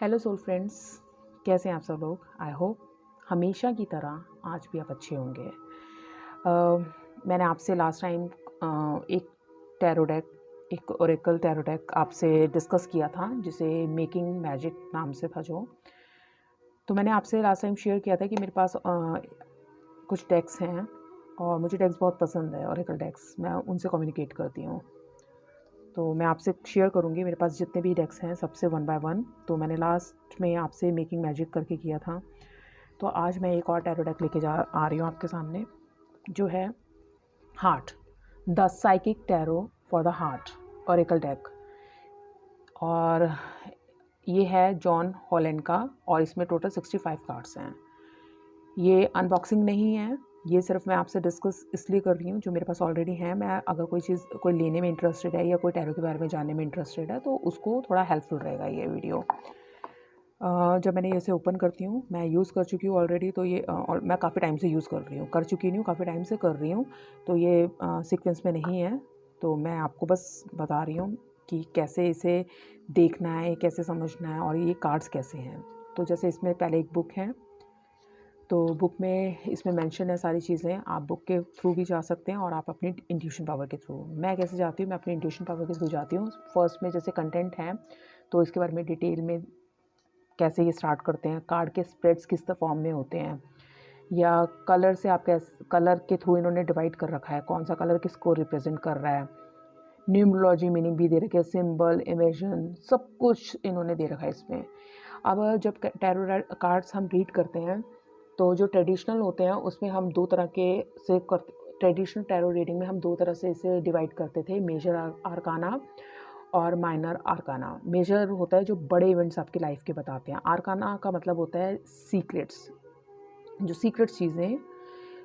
Hello soul friends, कैसे हैं आप सब लोग। आई होप हमेशा की तरह आज भी आप अच्छे होंगे। मैंने आपसे लास्ट टाइम एक टैरो डेक, एक ओरेकल टैरो डेक आपसे डिस्कस किया था, जिसे मेकिंग मैजिक नाम से था जो। तो मैंने आपसे लास्ट टाइम शेयर किया था कि मेरे पास कुछ डेक्स हैं और मुझे डेक्स बहुत पसंद है। ओरेकल डेक्स मैं उनसे कम्युनिकेट करती हूँ, तो मैं आपसे शेयर करूँगी मेरे पास जितने भी डेक्स हैं सबसे वन बाय वन। तो मैंने लास्ट में आपसे मेकिंग मैजिक करके किया था, तो आज मैं एक और टैरो डेक लेके आ रही हूँ आपके सामने, जो है heart, the psychic tarot for the heart Oracle deck. और ये है जॉन हॉलैंड का, और इसमें टोटल 65 कार्ड्स हैं। ये अनबॉक्सिंग नहीं है, ये सिर्फ मैं आपसे डिस्कस इसलिए कर रही हूँ जो मेरे पास ऑलरेडी है। मैं अगर कोई चीज़ कोई लेने में इंटरेस्टेड है या कोई टैरो के बारे में जानने में इंटरेस्टेड है तो उसको थोड़ा हेल्पफुल रहेगा ये वीडियो। जब मैंने इसे ओपन करती हूँ, मैं यूज़ कर चुकी हूँ ऑलरेडी, तो ये और मैं काफ़ी टाइम से यूज़ कर रही हूँ, कर चुकी नहीं हूँ, काफ़ी टाइम से कर रही हूँ। तो ये सीक्वेंस में नहीं है, तो मैं आपको बस बता रही हूँ कि कैसे इसे देखना है, कैसे समझना है और ये कार्ड्स कैसे हैं। तो जैसे इसमें पहले एक बुक है, तो बुक में इसमें मेंशन है सारी चीज़ें। आप बुक के थ्रू भी जा सकते हैं और आप अपनी इंट्यूशन पावर के थ्रू। मैं कैसे जाती हूँ, मैं अपनी इंट्यूशन पावर के थ्रू जाती हूँ। फर्स्ट में जैसे कंटेंट है तो इसके बारे में डिटेल में कैसे ये स्टार्ट करते हैं, कार्ड के स्प्रेड्स किस फॉर्म में होते हैं, या कलर से आप कैसे कलर के थ्रू इन्होंने डिवाइड कर रखा है, कौन सा कलर किसको रिप्रेजेंट कर रहा है। न्यूमरोलॉजी मीनिंग भी दे रखी है, सिंबल, इमेजन, सब कुछ इन्होंने दे रखा है इसमें। अब जब टैरो कार्ड्स हम रीड करते हैं तो जो ट्रेडिशनल होते हैं उसमें हम दो तरह के से करते। ट्रेडिशनल टैरो रीडिंग में हम दो तरह से इसे डिवाइड करते थे, मेजर आर्काना और माइनर आर्काना। मेजर होता है जो बड़े इवेंट्स आपकी लाइफ के बताते हैं। आर्काना का मतलब होता है सीक्रेट्स, जो सीक्रेट चीज़ें,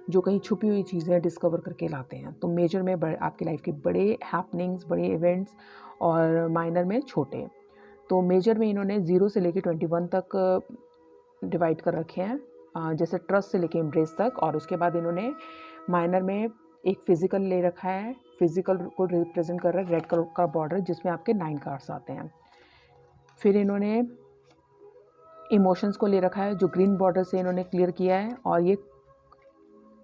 जो कहीं छुपी हुई चीज़ें डिस्कवर करके लाते हैं। तो मेजर में आपकी लाइफ के बड़े हैपनिंग्स, बड़े इवेंट्स, और माइनर में छोटे। तो मेजर में इन्होंने 0 से लेके 21 तक डिवाइड कर रखे हैं, जैसे ट्रस्ट से लेके एम्ब्रेस तक। और उसके बाद इन्होंने माइनर में एक फिजिकल ले रखा है, फिजिकल को रिप्रेजेंट कर रहा है रेड कलर का बॉर्डर, जिसमें आपके 9 कार्ड्स आते हैं। फिर इन्होंने इमोशंस को ले रखा है, जो ग्रीन बॉर्डर से इन्होंने क्लियर किया है, और ये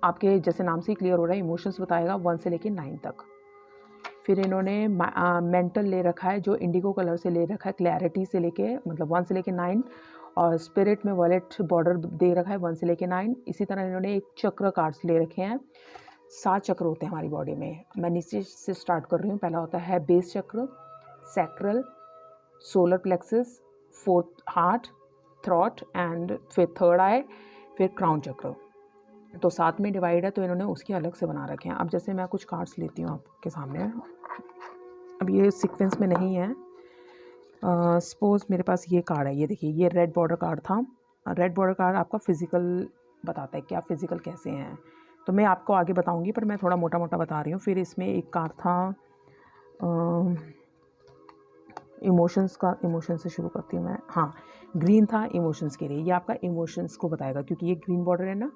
आपके जैसे नाम से ही क्लियर हो रहा है, इमोशंस बताएगा 1 से लेके 9 तक। फिर इन्होंने मेंटल ले रखा है, जो इंडिगो कलर से ले रखा है, क्लैरिटी से लेके मतलब 1 से लेके 9, और स्पिरिट में वॉलेट बॉर्डर दे रखा है 1 से लेके 9। इसी तरह इन्होंने एक चक्र कार्ड्स ले रखे हैं। 7 चक्र होते हैं हमारी बॉडी में। मैं नीचे से स्टार्ट कर रही हूँ। पहला होता है बेस चक्र, sacral, solar plexus, fourth heart, throat, and फिर थर्ड आई, फिर क्राउन चक्र। तो 7 में डिवाइड है, तो इन्होंने उसके अलग से बना रखे हैं। अब जैसे मैं कुछ कार्ड्स लेती हूँ आपके सामने, अब ये सीक्वेंस में नहीं है। सपोज मेरे पास ये कार्ड है, ये देखिए, ये रेड बॉर्डर कार्ड था। रेड बॉर्डर कार्ड आपका फिजिकल बताता है कि आप फिजिकल कैसे हैं, तो मैं आपको आगे बताऊंगी, पर मैं थोड़ा मोटा मोटा बता रही हूँ। फिर इसमें एक कार्ड था इमोशंस का, इमोशन से शुरू करती हूँ मैं। हाँ, ग्रीन था इमोशंस के लिए, ये आपका इमोशंस को बताएगा, क्योंकि ये ग्रीन बॉर्डर है ना,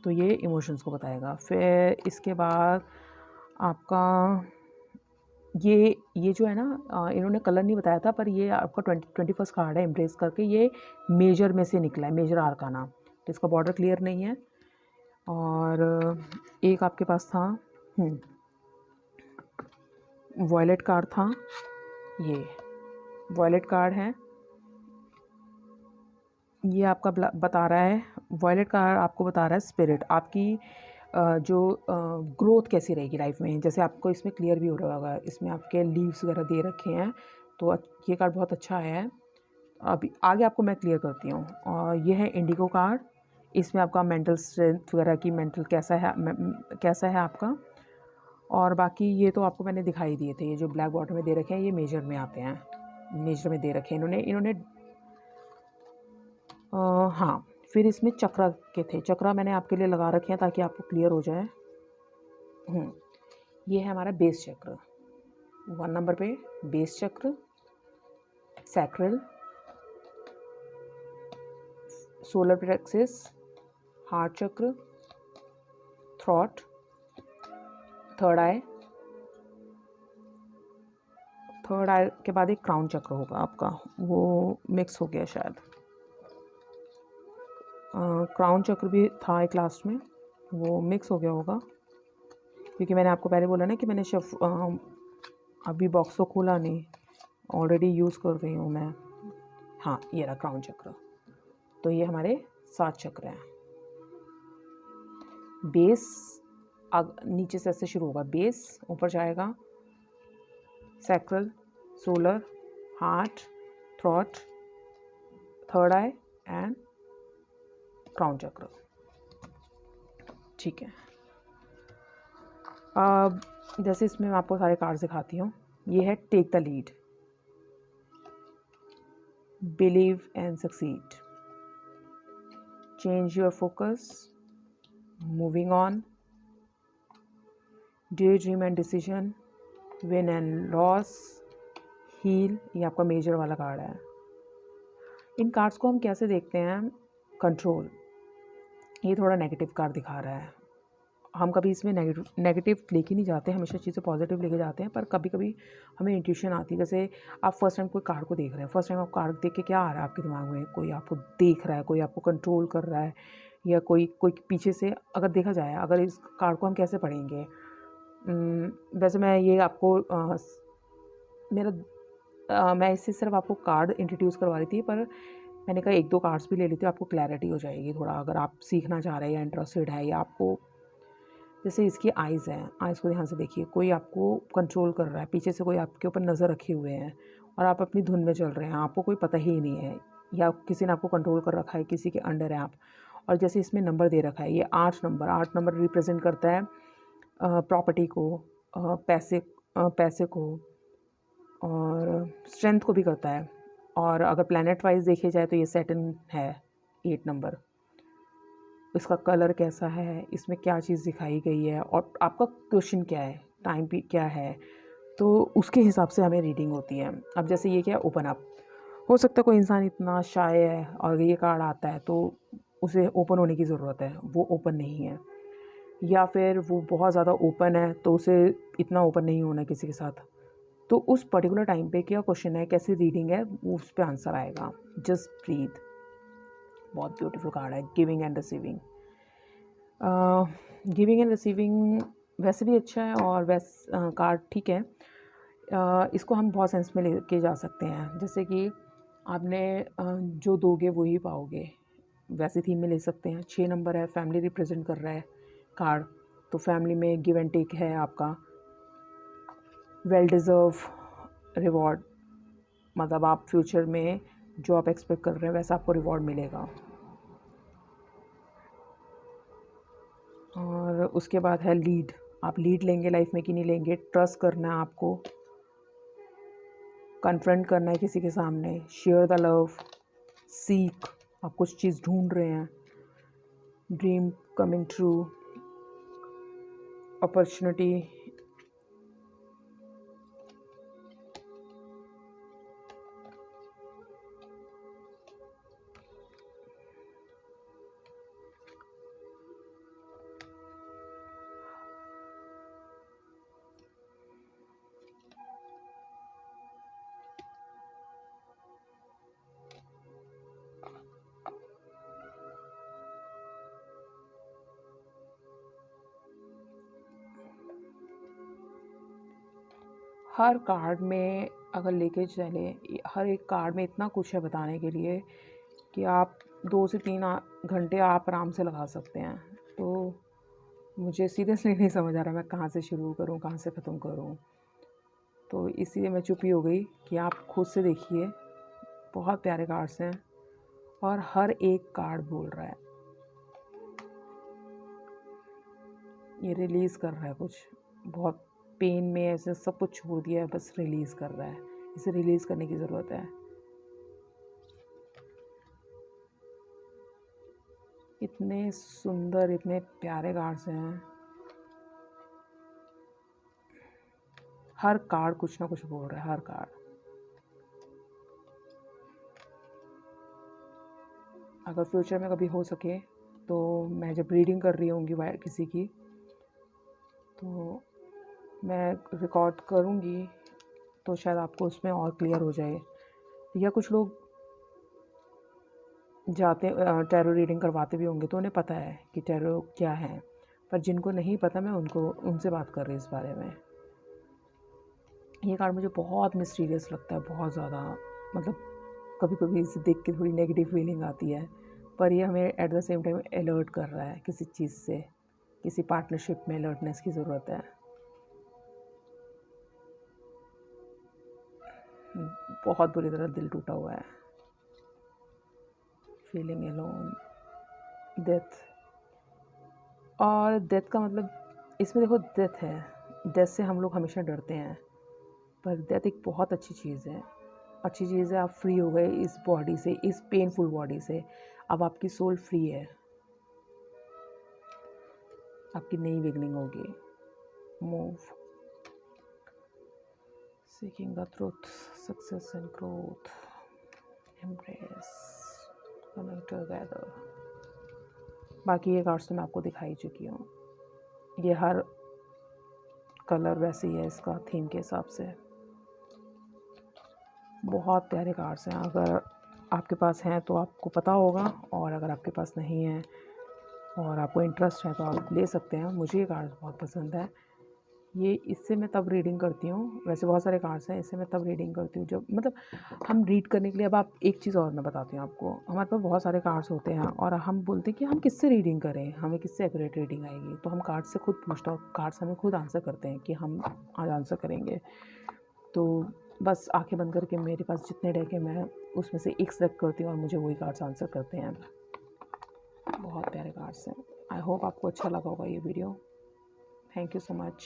तो ये इमोशंस को बताएगा। फिर इसके बाद आपका ये जो है ना, इन्होंने कलर नहीं बताया था, पर ये आपका 21st कार्ड है एम्ब्रेस करके, ये मेजर में से निकला है, मेजर आर्काना। तो इसका बॉर्डर क्लियर नहीं है। और एक आपके पास था वॉयलेट कार्ड था, ये वॉयलेट कार्ड है, ये आपका बता रहा है, वॉयलेट कार्ड आपको बता रहा है स्पिरिट, आपकी जो ग्रोथ कैसी रहेगी लाइफ में। जैसे आपको इसमें क्लियर भी हो रहा होगा, इसमें आपके लीव्स वगैरह दे रखे हैं, तो ये कार्ड बहुत अच्छा है। अभी आगे आपको मैं क्लियर करती हूँ। और ये है इंडिगो कार्ड, इसमें आपका मेंटल स्ट्रेंथ वगैरह की, मेंटल कैसा है आपका। और बाकी ये तो आपको मैंने दिखाई दिए थे, ये जो ब्लैक बॉर्डर में दे रखे हैं ये मेजर में आते हैं, मेजर में दे रखे हैं इन्होंने हाँ। फिर इसमें चक्रा के थे, चक्रा मैंने आपके लिए लगा रखे हैं ताकि आपको क्लियर हो जाए। ये है हमारा बेस चक्र, 1 नंबर पे बेस चक्र, सैक्रल, सोलर प्लेक्सस, हार्ट चक्र, थ्रॉट, थर्ड आई, थर्ड आई के बाद एक क्राउन चक्र होगा आपका, वो मिक्स हो गया शायद। क्राउन चक्र भी था एक लास्ट में, वो मिक्स हो गया होगा, क्योंकि मैंने आपको पहले बोला ना कि मैंने अभी बॉक्स तो खोला नहीं, ऑलरेडी यूज़ कर रही हूँ मैं। हाँ, ये रहा क्राउन चक्र। तो ये हमारे 7 चक्र हैं। बेस नीचे से ऐसे शुरू होगा, बेस ऊपर जाएगा, sacral, solar, heart, throat, third I and crown चक्र। ठीक है, अब जैसे इसमें मैं आपको सारे कार्ड दिखाती हूँ। ये है take the lead, believe and succeed, change your focus, moving on, daydream and decision, win and loss, heal. ये आपका मेजर वाला कार्ड है। इन कार्ड्स को हम कैसे देखते हैं? कंट्रोल, ये थोड़ा नेगेटिव कार्ड दिखा रहा है। हम कभी इसमें नेगेटिव लेके नहीं जाते, हमेशा चीज़ें पॉजिटिव लेके जाते हैं, पर कभी कभी हमें इंट्यूशन आती है। जैसे आप फर्स्ट टाइम कोई कार्ड को देख रहे हैं, फर्स्ट टाइम आप कार्ड देख के क्या आ रहा है आपके दिमाग में? कोई आपको देख रहा है, कोई आपको कंट्रोल कर रहा है, या कोई पीछे से अगर देखा जाए, अगर इस कार्ड को हम कैसे पढ़ेंगे? वैसे मैं ये आपको मैं इससे सिर्फ आपको कार्ड इंट्रोड्यूस करवा रही थी, पर मैंने कहा 1-2 कार्ड्स भी ले लेती हूँ, आपको क्लैरिटी हो जाएगी थोड़ा, अगर आप सीखना चाह रहे हैं या इंटरेस्टेड है, या आपको जैसे इसकी आइज़ हैं, आइज़ को ध्यान से देखिए, कोई आपको कंट्रोल कर रहा है, पीछे से कोई आपके ऊपर नज़र रखे हुए हैं और आप अपनी धुन में चल रहे हैं, आपको कोई पता ही नहीं है, या किसी ने आपको कंट्रोल कर रखा है, किसी के अंडर है आप। और जैसे इसमें नंबर दे रखा है, ये 8 नंबर रिप्रेजेंट करता है प्रॉपर्टी को, पैसे को, और स्ट्रेंथ को भी करता है। और अगर प्लैनेट वाइज देखे जाए तो ये सैटर्न है 8 नंबर। इसका कलर कैसा है, इसमें क्या चीज़ दिखाई गई है, और आपका क्वेश्चन क्या है, टाइम भी क्या है, तो उसके हिसाब से हमें रीडिंग होती है। अब जैसे ये क्या, ओपन अप। हो सकता है कोई इंसान इतना शाय है और ये कार्ड आता है तो उसे ओपन होने की ज़रूरत है, वो ओपन नहीं है, या फिर वो बहुत ज़्यादा ओपन है तो उसे इतना ओपन नहीं होना किसी के साथ। तो उस पर्टिकुलर टाइम पे क्या क्वेश्चन है, कैसी रीडिंग है, वो उस पर आंसर आएगा। जस्ट ब्रीथ, बहुत ब्यूटीफुल कार्ड है। Giving and receiving, giving and receiving वैसे भी अच्छा है, और कार्ड ठीक है। इसको हम बहुत सेंस में लेके जा सकते हैं, जैसे कि आपने जो दोगे वो ही पाओगे, वैसे थीम में ले सकते हैं। 6 नंबर है, फैमिली रिप्रेजेंट कर रहा है कार्ड, तो फैमिली में गिव एंड टेक है आपका। वेल डिज़र्व रिवॉर्ड, मतलब आप फ्यूचर में जो आप एक्सपेक्ट कर रहे हैं वैसा आपको रिवॉर्ड मिलेगा। और उसके बाद है लीड, आप लीड लेंगे लाइफ में कि नहीं लेंगे, ट्रस्ट करना है आपको, कन्फ्रंट करना है किसी के सामने, शेयर द लव, सीक, आप कुछ चीज़ ढूंढ रहे हैं, ड्रीम कमिंग ट्रू, अपॉर्चुनिटी, हर कार्ड में अगर लेके चले, हर एक कार्ड में इतना कुछ है बताने के लिए कि आप 2 से 3 घंटे आप आराम से लगा सकते हैं। तो मुझे सीरियसली नहीं समझ आ रहा मैं कहाँ से शुरू करूँ, कहाँ से ख़त्म करूँ। तो इसीलिए मैं चुप ही हो गई कि आप खुद से देखिए, बहुत प्यारे कार्ड्स हैं और हर एक कार्ड बोल रहा है, ये रिलीज़ कर रहा है कुछ, बहुत पेन में ऐसे सब कुछ छोड़ दिया है, बस रिलीज़ कर रहा है, इसे रिलीज़ करने की ज़रूरत है। इतने सुंदर, इतने प्यारे कार्ड्स हैं, हर कार्ड कुछ ना कुछ बोल रहा है, हर कार्ड। अगर फ्यूचर में कभी हो सके तो मैं जब रीडिंग कर रही होंगी किसी की, तो मैं रिकॉर्ड करूँगी, तो शायद आपको उसमें और क्लियर हो जाए। या कुछ लोग जाते टैरो रीडिंग करवाते भी होंगे तो उन्हें पता है कि टैरो क्या है, पर जिनको नहीं पता मैं उनसे बात कर रही हूँ इस बारे में। ये कार्ड मुझे बहुत मिस्टीरियस लगता है, बहुत ज़्यादा। मतलब कभी कभी इसे देख के थोड़ी नेगेटिव फीलिंग आती है, पर ये हमें at the same time alert कर रहा है किसी चीज़ से, किसी पार्टनरशिप में अलर्टनेस की ज़रूरत है। बहुत बुरी तरह दिल टूटा हुआ है, फीलिंग एलोन, डेथ। और डेथ का मतलब इसमें देखो, डेथ है, डेथ से हम लोग हमेशा डरते हैं, पर डेथ एक बहुत अच्छी चीज़ है। अच्छी चीज़ है, आप फ्री हो गए इस बॉडी से, इस पेनफुल बॉडी से। अब आपकी सोल फ्री है, आपकी नई बिगनिंग होगी। Move, seeking the truth, success and growth, embrace, coming together. बाकी ये कार्ड्स तो मैं आपको दिखाई चुकी हूँ। ये हर कलर वैसे ही है इसका थीम के हिसाब से। बहुत प्यारे कार्ड्स हैं, अगर आपके पास हैं तो आपको पता होगा, और अगर आपके पास नहीं है और आपको इंटरेस्ट है तो आप ले सकते हैं। मुझे ये कार्ड्स बहुत पसंद है। ये इससे मैं तब रीडिंग करती हूँ, वैसे बहुत सारे कार्ड्स हैं, इससे मैं तब रीडिंग करती हूँ जब मतलब हम रीड करने के लिए। अब आप एक चीज़ और मैं बताती हूँ आपको, हमारे पास बहुत सारे कार्ड्स होते हैं और हम बोलते हैं कि हम किससे रीडिंग करें, हमें किससे एक्यूरेट रीडिंग आएगी। तो हम कार्ड्स से खुद पूछते हैं और कार्ड्स हमें खुद आंसर करते हैं कि हम आज आंसर करेंगे। तो बस आंखें बंद करके मेरे पास जितने डेक है मैं उसमें से एक सेलेक्ट करती हूँ और मुझे वही कार्ड्स आंसर करते हैं। बहुत प्यारे कार्ड्स हैं। आई होप आपको अच्छा लगा होगा ये video. Thank you so much.